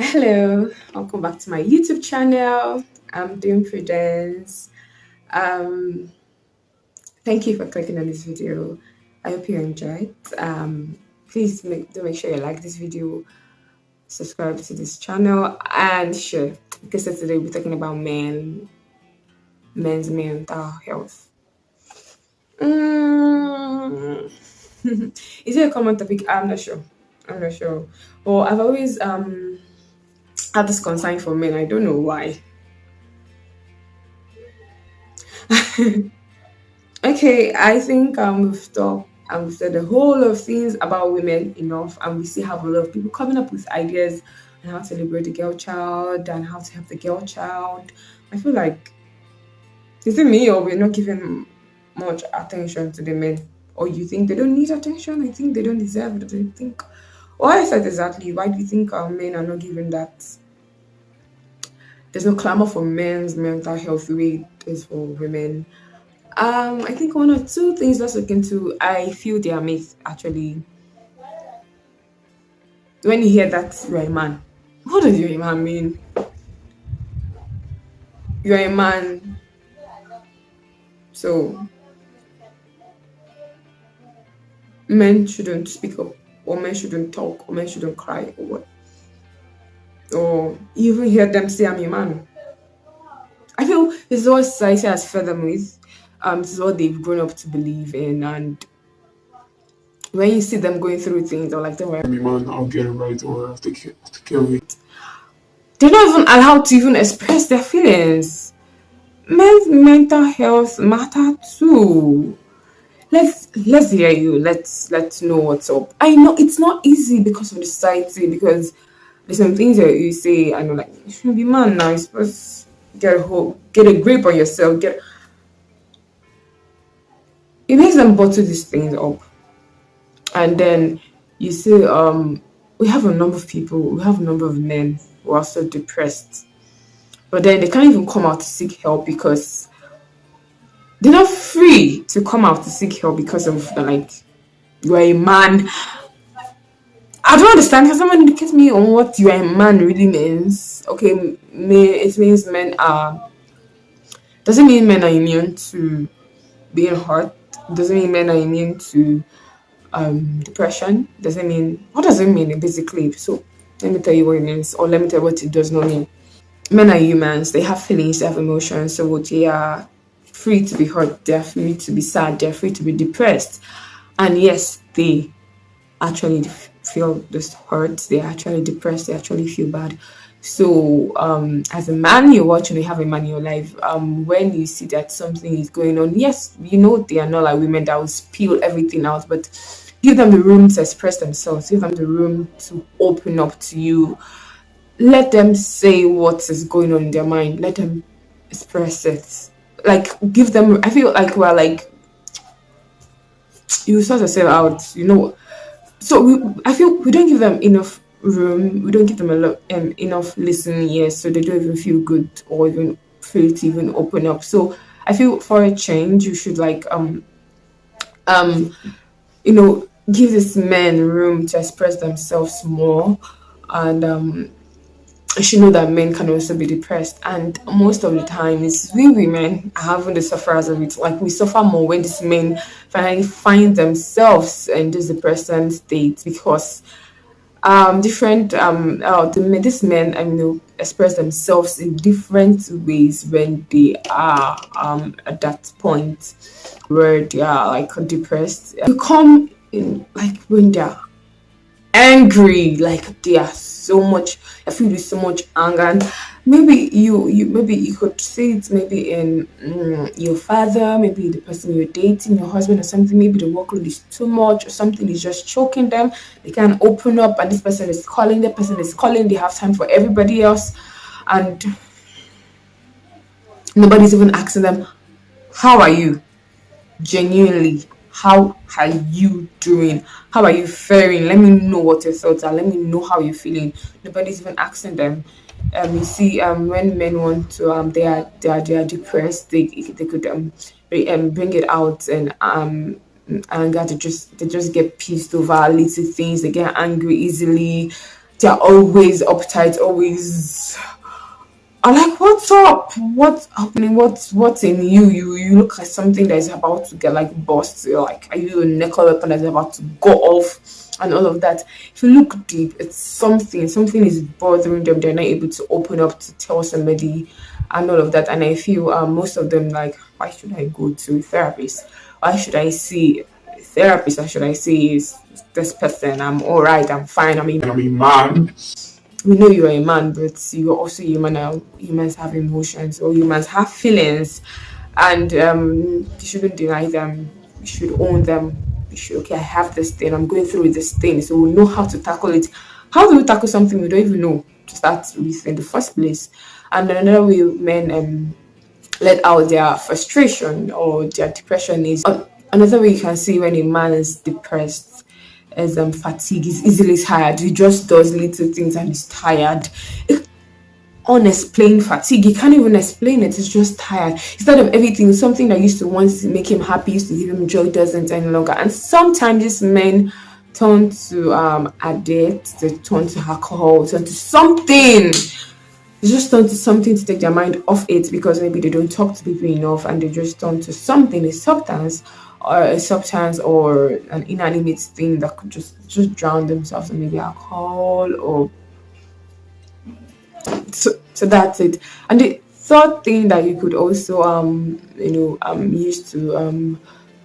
Hello, welcome back to my YouTube channel. I'm doing Prudence. Um, Thank you for clicking on this video. I hope you enjoyed. Please make sure you like this video, subscribe to this channel, and share. Because today we're talking about men's mental health. Mm. Is it a common topic? I'm not sure. I'm not sure. Well, I've always had this concern for men. I don't know why. Okay, I think we've talked and we've said a whole lot of things about women enough, and we still have a lot of people coming up with ideas on how to liberate the girl child and how to help the girl child. I feel like is it me or we're not giving much attention to the men, or you think they don't need attention? I think they don't deserve it. I think. Why is that exactly? Why do you think our men are not given that? There's no clamor for men's mental health the way it is for women. I think one or two things let's look into. I feel they are myths actually. When you hear that you're a man, what does you're a man mean? You're a man, so men shouldn't speak up, or men shouldn't talk, or men shouldn't cry, or what? Or you even hear them say I'm a man. I feel this is what society has fed them with. This is what they've grown up to believe in, and when you see them going through things, or like they were, Me, man, I'll get it right or I'll take care of it. they're not even allowed to even express their feelings. Men's mental health matter too. Let's hear you. Let's know what's up. I know it's not easy because of the society. Because there's some things that you say. I know, like you should be man now. You're supposed to get a grip on yourself. Get it makes them bottle these things up, and then you see we have a number of people. We have a number of men who are so depressed, but then they can't even come out to seek help because they're not free to come out to seek help because of the like you're a man. I don't understand. Can someone educate me on what you're a man really means? Okay, it means men are doesn't mean men are immune to being hurt. Doesn't mean men are immune to depression. Doesn't mean what does it mean basically? So let me tell you what it means, or let me tell you what it does not mean. Men are humans. They have feelings. They have emotions. So they are free to be hurt. They're free to be sad. They're free to be depressed. And yes, they actually feel this hurt. They're actually depressed. They actually feel bad. So, as a man, you're watching, you have a man in your life. When you see that something is going on, yes, you know they are not like women that will spill everything out, but give them the room to express themselves. Give them the room to open up to you. Let them say what is going on in their mind. Let them express it. Like give them. I feel like we're like you sort yourself out. So I feel we don't give them enough room. We don't give them a lot enough listening ears, so they don't even feel good or even feel to even open up. So I feel for a change, you should like um give these men room to express themselves more, and you should know that men can also be depressed, and most of the time it's we women are having the sufferers of it. Like we suffer more when these men finally find themselves in this depression state because different these men express themselves in different ways when they are at that point where they are like depressed. You come in like when they're angry, like they are so much I feel with so much anger, and maybe you could see it maybe in your father, maybe the person you're dating, your husband or something. Maybe the workload is too much or something is just choking them. They can't open up, and this person is calling, that person is calling, they have time for everybody else, and nobody's even asking them, how are you? Genuinely, how are you doing? How are you faring? Let me know what your thoughts are. Let me know how you're feeling. Nobody's even asking them. You see, when men want to they are depressed, they could bring it out, and anger. They just get pissed over little things. They get angry easily, they're always uptight, always. I'm like, what's up? What's happening? What's in you? You look like something that is about to get like burst. You're like, are you a nickel weapon that's about to go off and all of that? If you look deep, it's something is bothering them. They're not able to open up to tell somebody and all of that. And I feel most of them like, why should I go to a therapist? Why should I see a therapist? Or should I see this person? I'm all right. I'm fine. I mean, And I mean, man, we know you're a man, but you're also human. Humans have emotions, or humans have feelings, and you shouldn't deny them. You should own them. You should, okay, I have this thing. I'm going through this thing, so we know how to tackle it. How do we tackle something we don't even know to start with in the first place? And another way men let out their frustration or their depression is another way you can see when a man is depressed is fatigue. He's easily tired. He just does little things and he's tired. Unexplained fatigue. He can't even explain it. He's just tired. Instead of everything, something that used to once make him happy, used to give him joy, doesn't any longer. And sometimes these men turn to addict, they turn to alcohol, turn to something. They just turn to something to take their mind off it because maybe they don't talk to people enough, and they just turn to something, a substance or an inanimate thing that could just drown themselves in maybe alcohol or so that's it. And the third thing that you could also use to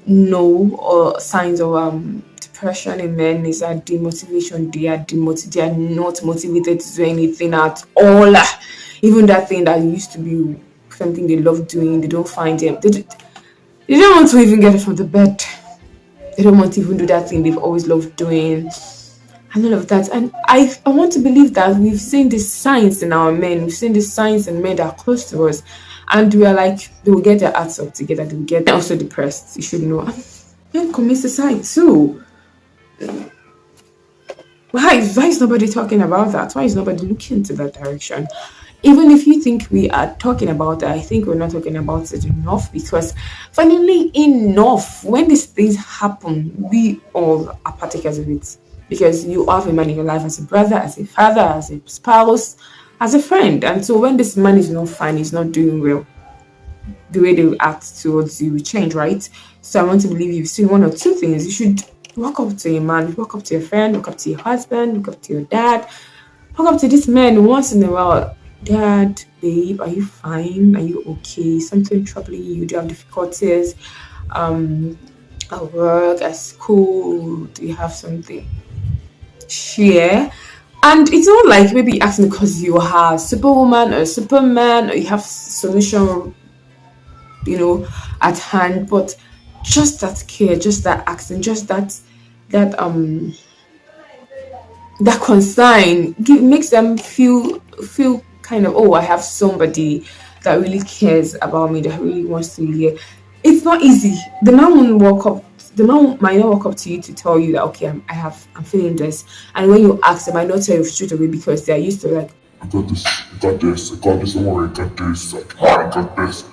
know or signs of depression in men is that demotivation. They are not motivated to do anything at all. Even that thing that used to be something they love doing, they don't find it. They don't want to even get it from the bed. They don't want to even do that thing they've always loved doing and all of that. And I want to believe that we've seen this signs in our men, we've seen this signs in men that are close to us, and we are like, they will get their acts up together, they will get also depressed. You should know. Men commit suicide too. Why is nobody talking about that? Why is nobody looking into that direction? Even if you think we are talking about it, I think we're not talking about it enough because, funnily enough, when these things happen, we all are partakers of it. Because you have a man in your life as a brother, as a father, as a spouse, as a friend. And so when this man is not fine, he's not doing well, the way they act towards you will change, right? So I want to believe you've seen one or two things. You should walk up to a man, walk up to your friend, walk up to your husband, walk up to your dad, walk up to this man once in a while. Dad, babe, are you fine? Are you okay? Something troubling you? Do you have difficulties? At work, at school? Do you have something? Share. And it's not like maybe asking because you are superwoman or superman or you have solution at hand, but just that care, just that accent, just that that concern makes them feel kind of, oh, I have somebody that really cares about me, that really wants to hear. It's not easy. The man might not walk up to you to tell you that, okay, I'm feeling this, and when you ask them, I might not tell you straight away because they're used to like, I got this, I got this, I got this, don't worry, I got this, I got this.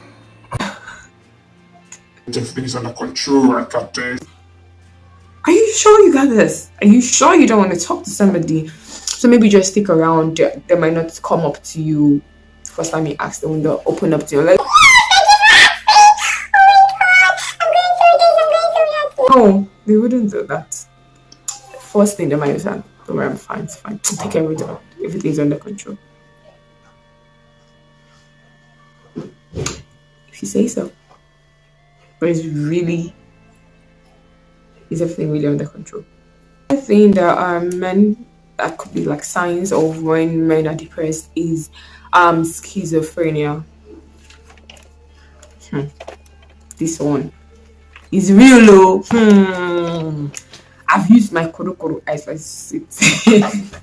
Everything's under control, I got this. are you sure you got this? Are you sure you don't want to talk to somebody? So maybe just stick around. They might not come up to you first time you ask them. They'll open up to you like, no, they wouldn't do that. First thing they might say, don't worry, I'm fine, it's fine. Take care of it. Everything's under control. If you say so. But is everything really under control? I think there are men that could be like signs of when men are depressed is schizophrenia. This one is real low. I've used my korokoro eyes like it.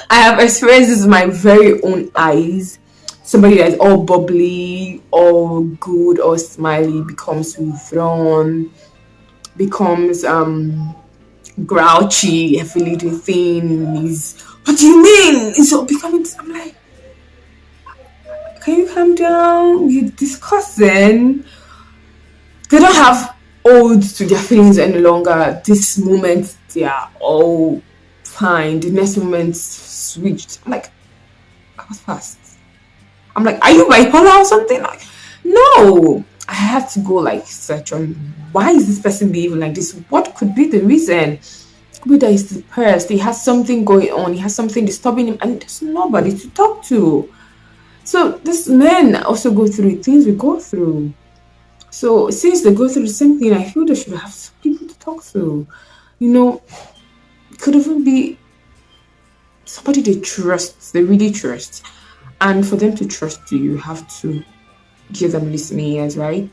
I have experienced this with my very own eyes. Somebody that's all bubbly, all good, all smiley becomes withdrawn, becomes grouchy, heavily thin. He's, what do you mean? It's all becoming. I'm like, can you calm down? You're discussing. They don't have old to their feelings any longer. This moment, they are all fine. The next moment switched. I'm like, that was fast. I'm like, are you bipolar or something? Like, no. I had to go like search on why is this person behaving like this? What could be the reason? Could be that he's depressed. He has something going on. He has something disturbing him, and there's nobody to talk to. So these men also go through things we go through. So since they go through the same thing, I feel they should have some people to talk to. You know, it could even be somebody they trust, they really trust. And for them to trust you, you have to give them listening ears, right?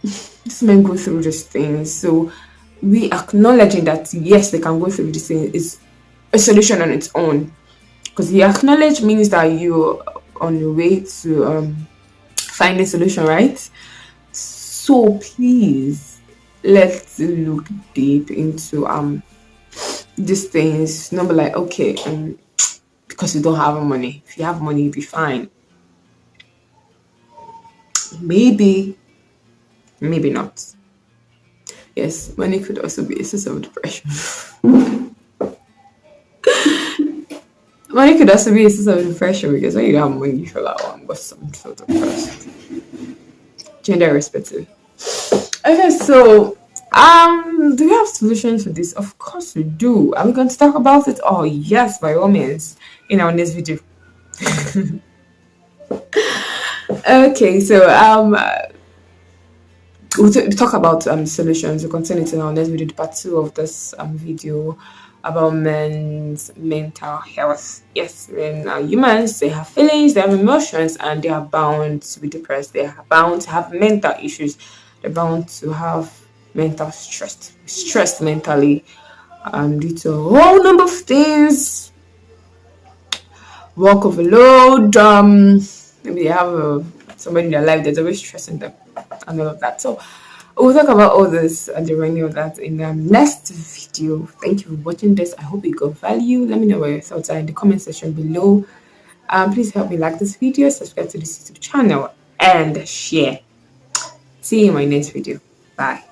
These men go through these things. So we acknowledging that yes, they can go through this thing is a solution on its own. Because the acknowledge means that you're on your way to find a solution, right? So please let's look deep into these things. Not be like, okay, because you don't have money. If you have money, you'll be fine. Maybe, maybe not. Yes, money could also be a source of depression. Money could also be a source of depression because when you don't have money, you feel like, oh, I'm just so depressed. Gender irrespective. Okay, so do we have solutions for this? Of course we do. Are we going to talk about it? Oh yes, by all means, in our next video. Okay, so we'll talk about solutions. We'll continue it in our next video, the part 2 of this video about men's mental health. Yes, men are humans, they have feelings, they have emotions, and they are bound to be depressed. They are bound to have mental issues. They're bound to have mental stressed mentally due to a whole number of things. Work overload, maybe they have somebody in their life that's always stressing them and all of that. So we'll talk about all this and the remaining of that in the next video. Thank you for watching this. I hope you got value. Let me know what your thoughts are in the comment section below. Please help me like this video, subscribe to this YouTube channel, and share. See you in my next video. Bye.